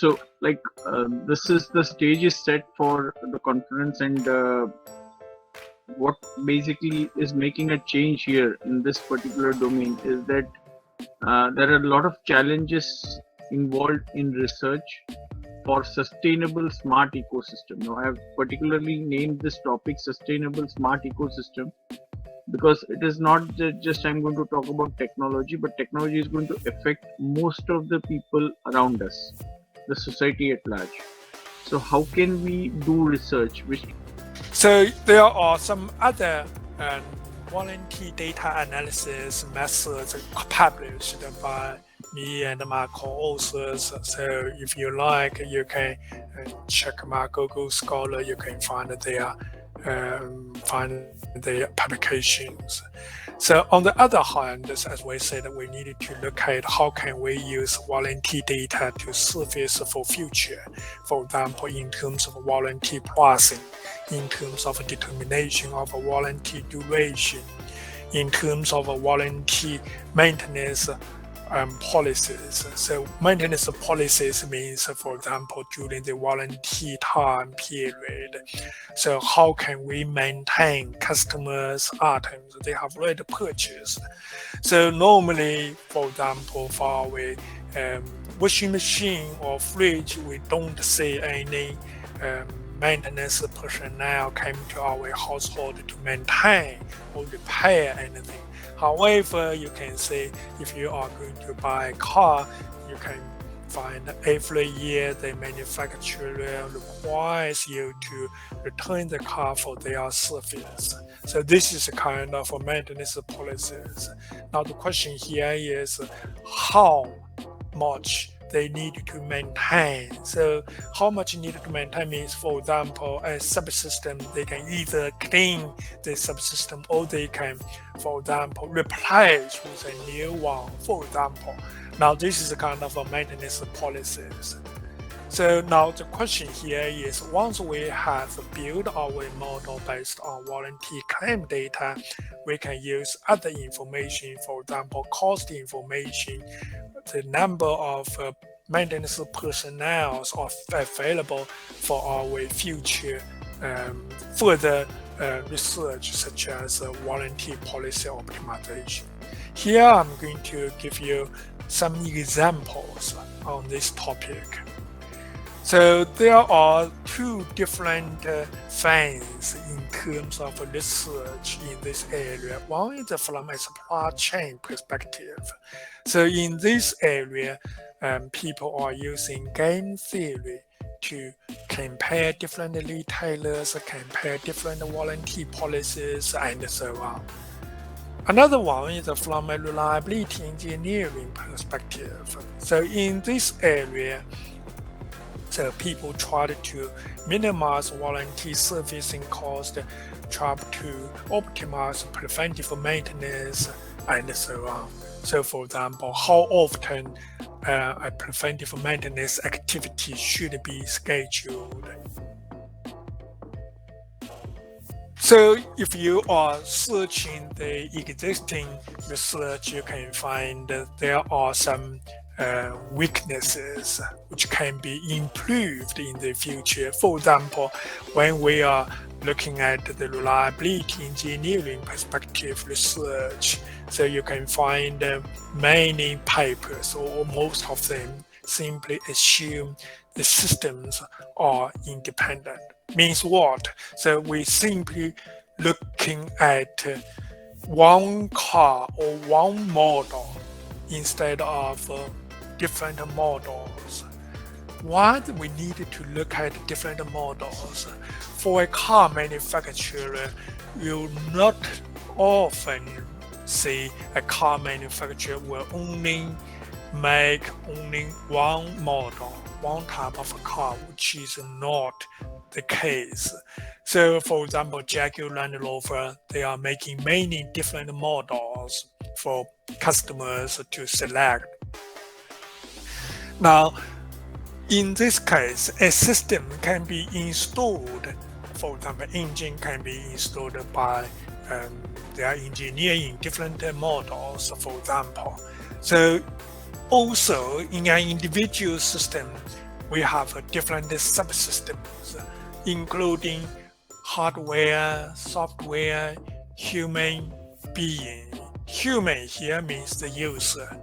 So, this is the stage is set for the conference, and what basically is making a change here in this particular domain is that there are a lot of challenges involved in research for sustainable smart ecosystem. Now, I have particularly named this topic sustainable smart ecosystem because it is not just I'm going to talk about technology, but technology is going to affect most of the people around us, the society at large. So how can we do research which So there are some other volunteer data analysis methods published by me and my co-authors. So if you like, you can check my Google Scholar. You can find their publications. So on the other hand, as we said, we needed to look at how can we use volunteer data to surface for future. For example, in terms of volunteer pricing, in terms of determination of volunteer duration, in terms of volunteer maintenance policies. So maintenance policies means, for example, during the volunteer time period. So how can we maintain customers' items they have already purchased? So normally, for example, for our washing machine or fridge, we don't see any maintenance personnel came to our household to maintain or repair anything. However, you can say if you are going to buy a car, you can find every year the manufacturer requires you to return the car for their service. So this is a kind of maintenance policies. Now the question here is how much they need to maintain. So how much needed to maintain means, for example, a subsystem, they can either clean the subsystem or they can, for example, replace with a new one, for example. Now this is a kind of a maintenance policies. So now the question here is, once we have built our model based on volunteer claim data, we can use other information, for example, cost information, the number of maintenance personnel are available for our future further research, such as volunteer policy optimization. Here I'm going to give you some examples on this topic. So there are two different things in terms of research in this area. One is from a supply chain perspective. So in this area, people are using game theory to compare different retailers, compare different volunteer policies, and so on. Another one is from a reliability engineering perspective. So in this area, so people try to minimize volunteer servicing cost, try to optimize preventive maintenance, and so on. So for example, how often a preventive maintenance activity should be scheduled. So if you are searching the existing research, you can find there are some weaknesses which can be improved in the future. For example, when we are looking at the reliability engineering perspective research, so you can find many papers, or most of them, simply assume the systems are independent. Means what? So we simply looking at one car or one model instead of different models. Why do we need to look at different models? For a car manufacturer, you not often see a car manufacturer will only make one model, one type of a car, which is not the case. So for example, Jaguar Land Rover, they are making many different models for customers to select. Now, in this case, a system can be installed. For example, engine can be installed by their engineer in different models, for example. So also in an individual system, we have different subsystems, including hardware, software, human being. Human here means the user.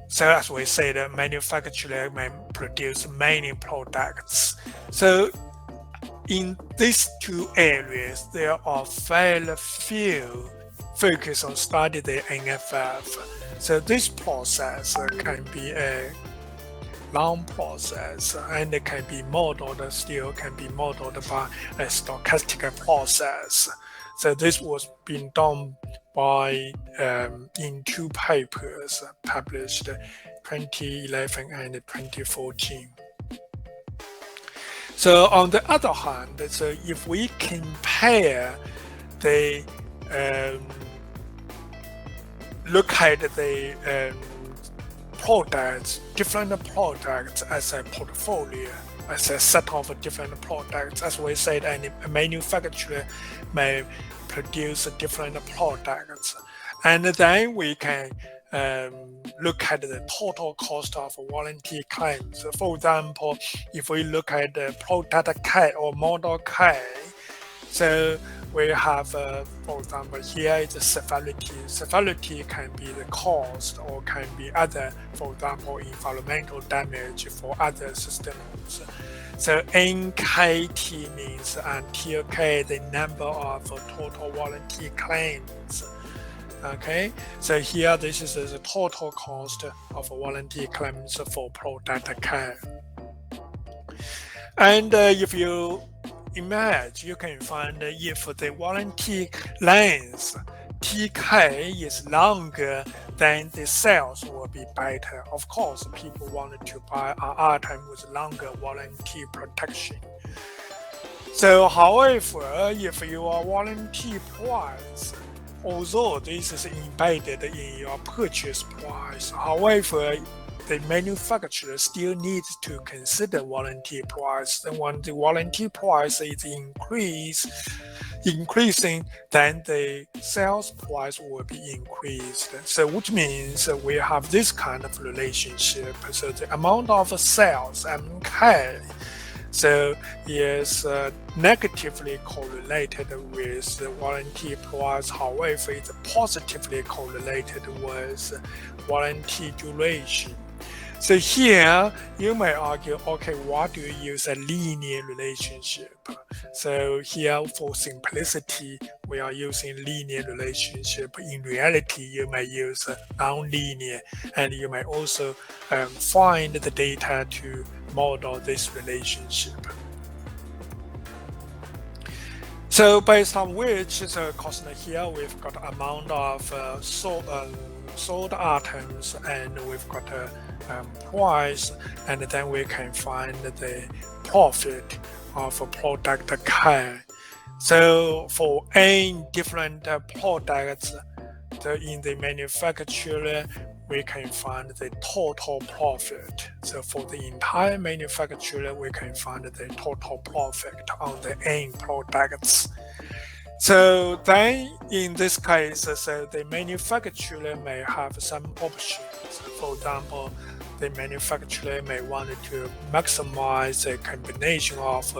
So as we say, the manufacturer may produce many products. So in these two areas, there are very few focus on study the NFF. So this process can be a long process, and it can be modeled, still can be modeled by a stochastic process. So this was being done by in two papers published 2011 and 2014. So on the other hand, so if we compare the look at the products, different products as a portfolio, as a set of different products, as we said, and a manufacturer may produce different products, and then we can look at the total cost of warranty claims. For example, if we look at the product K or model K, so we have, for example, here is the severity. Severity can be the cost or can be other, for example, environmental damage for other systems. So NKT means until K, the number of total warranty claims. Okay, so here this is the total cost of warranty claims for product K. And if you imagine, you can find if the warranty length TK is longer, then the sales will be better. Of course, people want to buy an item with longer warranty protection. So, however, if your warranty price, although this is embedded in your purchase price, however, the manufacturer still needs to consider warranty price. And when the warranty price is increasing, then the sales price will be increased. So which means we have this kind of relationship. So the amount of sales, MK, so is negatively correlated with the warranty price. However, it's positively correlated with warranty duration. So here you may argue, okay, why do you use a linear relationship? So here for simplicity, we are using linear relationship. In reality, you may use non-linear, and you may also find the data to model this relationship. So based on which, so cost here we've got amount of sold items, and we've got a price, and then we can find the profit of a product K. So for n different products in the manufacturer, we can find the total profit. So for the entire manufacturer, we can find the total profit on the n products. So then in this case, so the manufacturer may have some options. For example, the manufacturer may want to maximize the combination of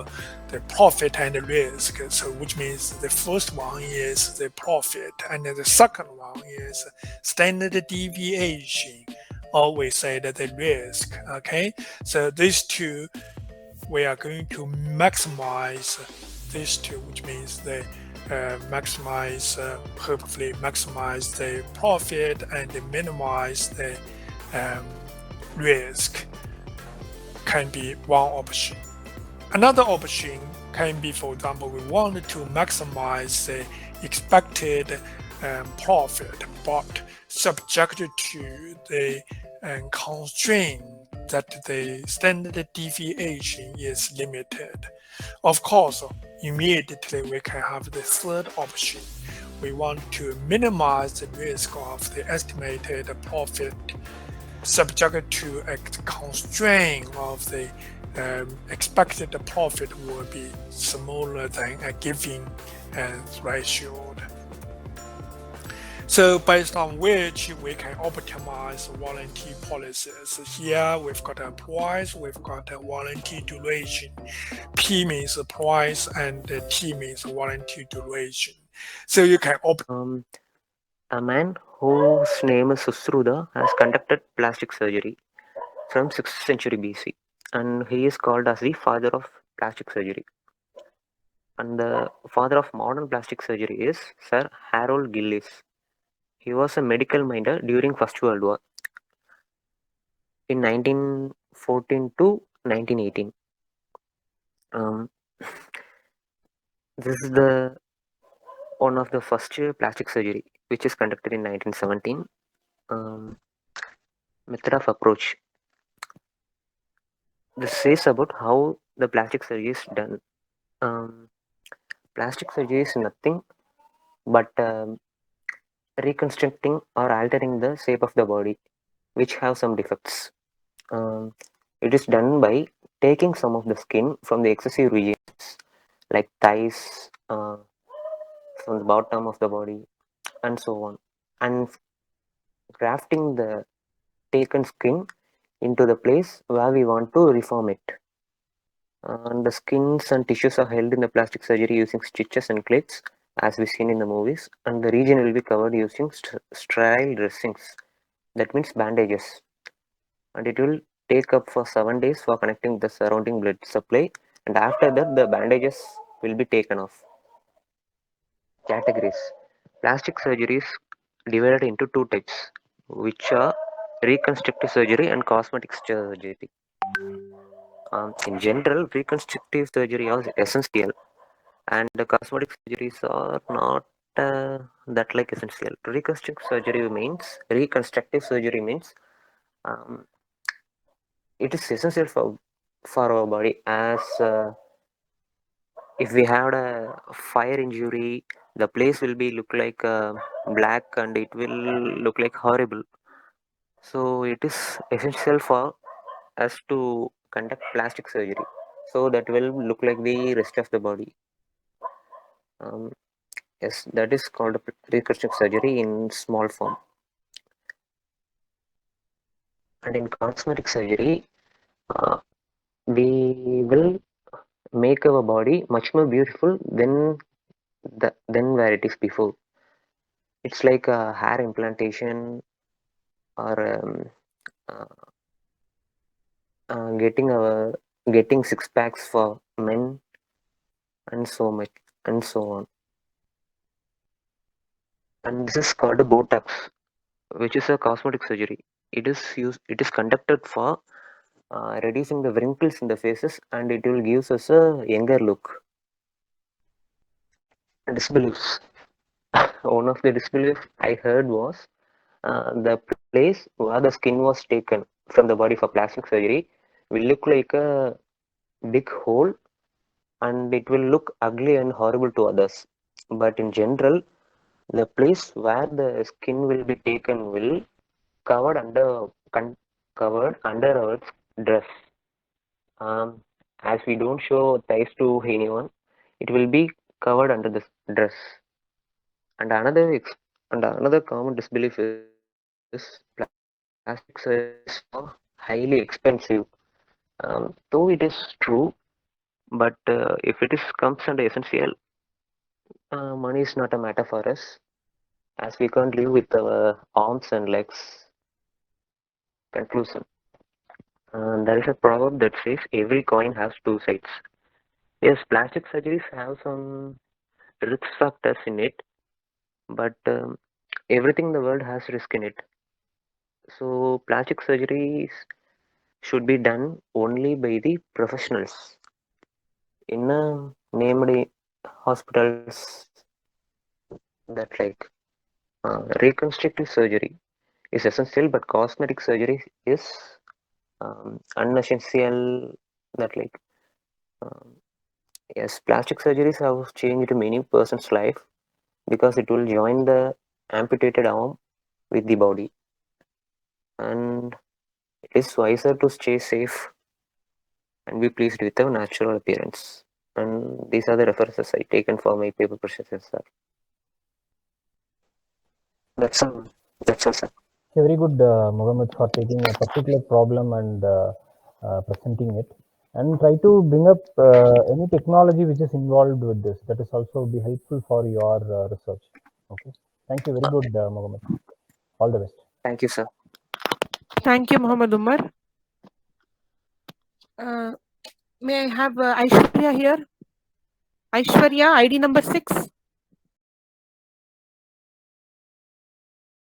the profit and the risk. So which means the first one is the profit, and the second one is standard deviation, or we say that the risk. Okay, so these two, we are going to maximize these two, which means they hopefully maximize the profit and minimize the risk, can be one option. Another option can be, for example, we want to maximize the expected profit, but subject to the constraint that the standard deviation is limited. Of course, immediately we can have the third option. We want to minimize the risk of the estimated profit subject to a constraint of the expected profit will be smaller than a given threshold. So based on which we can optimize warranty policies. Here we've got a price, we've got a warranty duration. P means price and T means warranty duration. So you can Um, a man whose name is Susruda has conducted plastic surgery from 6th century BC, and he is called as the father of plastic surgery. And the father of modern plastic surgery is Sir Harold Gillis. He was a medical minder during First World War in 1914 to 1918. Um, this is the one of the first plastic surgery which is conducted in 1917. Um, Method of approach. This says about how the plastic surgery is done. Um, Plastic surgery is nothing but reconstructing or altering the shape of the body which have some defects. Um, it is done by taking some of the skin from the excessive regions like thighs, from the bottom of the body, and so on, and grafting the taken skin into the place where we want to reform it. And the skins and tissues are held in the plastic surgery using stitches and clips, as we've seen in the movies, and the region will be covered using sterile dressings. That means bandages, and it will take up for 7 days for connecting the surrounding blood supply, and after that the bandages will be taken off. Categories. Plastic surgery is divided into two types, which are reconstructive surgery and cosmetic surgery. In general, reconstructive surgery is essential, and the cosmetic surgeries are not that like essential. Reconstructive surgery means um, it is essential for our body, as if we had a fire injury, the place will be look like black, and it will look like horrible. So it is essential for us to conduct plastic surgery, so that will look like the rest of the body. um, yes, that is called reconstructive surgery in small form. And in cosmetic surgery, uh, we will make our body much more beautiful than where it is before. It's like a hair implantation, or uh, getting six packs for men, and so much, and so on. And this is called a Botox, which is a cosmetic surgery. It is conducted for reducing the wrinkles in the faces, and it will give us a younger look. Disbeliefs. One of the disbeliefs I heard was the place where the skin was taken from the body for plastic surgery will look like a big hole, and it will look ugly and horrible to others. But in general, the place where the skin will be taken will covered under covered under our dress. Um, as we don't show thighs to anyone, it will be covered under the dress. And another common disbelief is plastic surgery is for highly expensive. Though it is true, but if it is comes under essential, money is not a matter for us, as we can't live with our arms and legs. Conclusion. There is a proverb that says every coin has two sides. Yes, plastic surgeries have some risk factors in it, but everything in the world has risk in it. So plastic surgeries should be done only by the professionals in named hospitals, that like reconstructive surgery is essential, but cosmetic surgery is unessential. That like um, yes, plastic surgeries have changed many person's life because it will join the amputated arm with the body, and it is wiser to stay safe and be pleased with our natural appearance. And these are the references I taken for my paper processes, sir. That's all. That's all, sir. Okay, very good, Mohammed, for taking a particular problem and presenting it, and try to bring up any technology which is involved with this. That is also be helpful for your research. Okay, thank you. Very good, Mohammed. All the best. Thank you, sir. Thank you, Muhammad Umar. May I have Aishwarya here? Aishwarya, ID number 6.